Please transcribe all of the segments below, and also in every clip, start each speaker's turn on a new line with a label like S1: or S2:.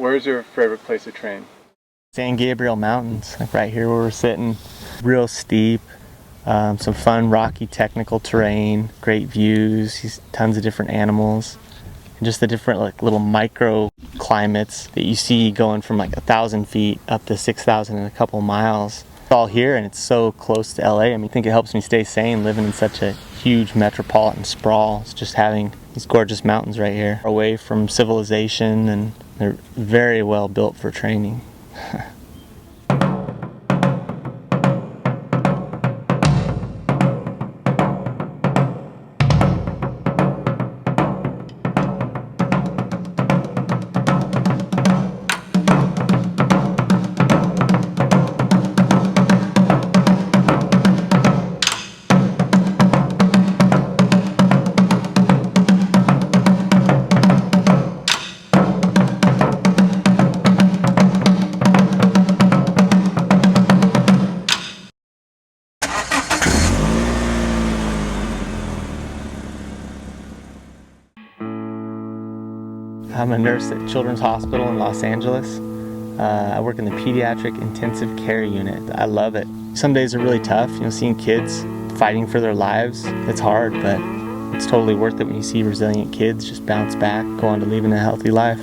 S1: Where's your favorite place to train?
S2: San Gabriel Mountains, like right here where we're sitting. Real steep, some fun rocky technical terrain, great views, tons of different animals, and just the different like little micro climates that you see going from like 1,000 feet up to 6,000 in a couple miles. It's all here and it's so close to LA. I mean, I think it helps me stay sane living in such a huge metropolitan sprawl. It's just having these gorgeous mountains right here, away from civilization, and they're very well built for training. I'm a nurse at Children's Hospital in Los Angeles. I work in the pediatric intensive care unit. I love it. Some days are really tough, seeing kids fighting for their lives. It's hard, but it's totally worth it when you see resilient kids just bounce back, go on to living a healthy life.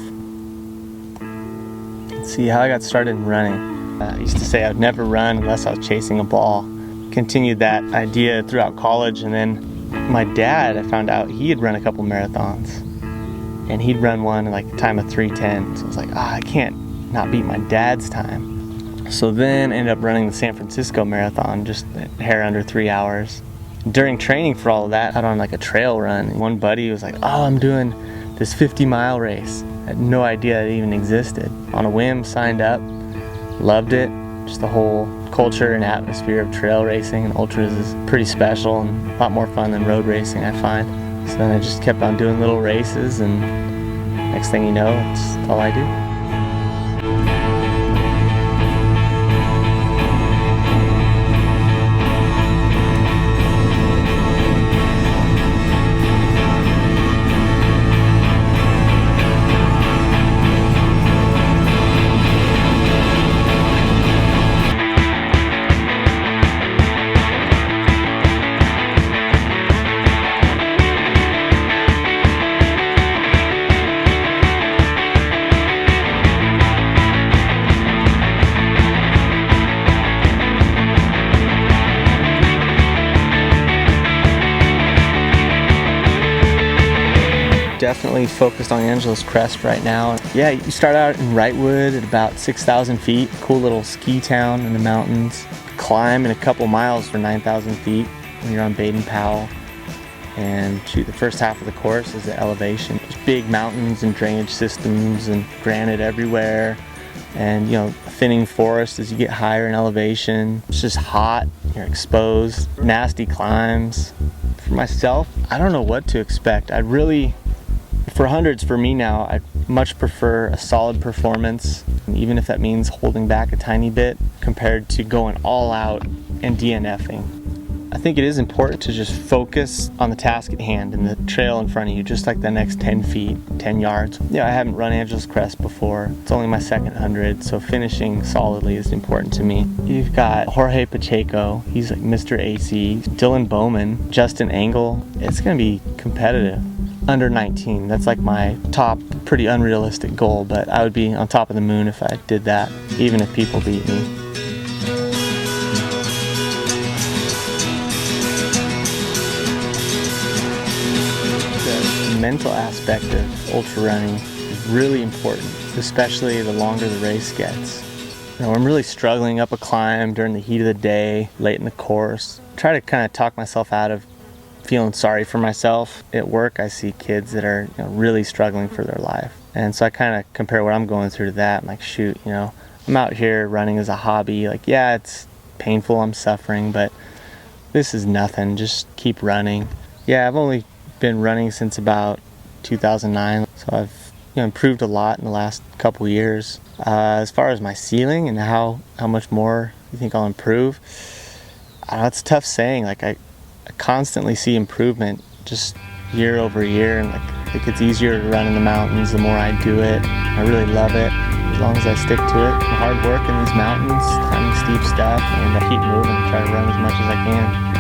S2: Let's see how I got started in running. I used to say I'd never run unless I was chasing a ball. Continued that idea throughout college, and then my dad, I found out he had run a couple marathons. And he'd run one in like a time of 3:10. So I was like, I can't not beat my dad's time. So then I ended up running the San Francisco Marathon, just a hair under 3 hours. During training for all of that, out on like a trail run, one buddy was like, I'm doing this 50-mile race. I had no idea it even existed. On a whim, signed up, loved it. Just the whole culture and atmosphere of trail racing and ultras is pretty special and a lot more fun than road racing, I find. So then I just kept on doing little races, and next thing you know, it's all I do. Definitely focused on Angeles Crest right now. Yeah, you start out in Wrightwood at about 6,000 feet, cool little ski town in the mountains. Climb in a couple miles for 9,000 feet when you're on Baden-Powell. And shoot, the first half of the course is the elevation. There's big mountains and drainage systems and granite everywhere. And thinning forest as you get higher in elevation. It's just hot, you're exposed, nasty climbs. For myself, I don't know what to expect. For hundreds, for me now, I much prefer a solid performance, even if that means holding back a tiny bit, compared to going all out and DNFing. I think it is important to just focus on the task at hand and the trail in front of you, just like the next 10 feet, 10 yards. I haven't run Angeles Crest before. It's only my second 100, so finishing solidly is important to me. You've got Jorge Pacheco, he's like Mr. AC, Dylan Bowman, Justin Engel. It's going to be competitive. Under 19, that's like my top, pretty unrealistic goal, but I would be on top of the moon if I did that, even if people beat me. The mental aspect of ultra running is really important, especially the longer the race gets. I'm really struggling up a climb during the heat of the day, late in the course. Try to kind of talk myself out of feeling sorry for myself. At work, I see kids that are really struggling for their life. And so I kind of compare what I'm going through to that. I'm like, shoot, I'm out here running as a hobby. Like, yeah, it's painful, I'm suffering, but this is nothing. Just keep running. Yeah, I've only been running since about 2009, so I've improved a lot in the last couple years. As far as my ceiling and how much more you think I'll improve, I don't know, it's tough saying. Like, I constantly see improvement just year over year, and like it gets easier to run in the mountains the more I do it. I really love it. As long as I stick to it, hard work in these mountains, climbing steep stuff, and I keep moving, try to run as much as I can.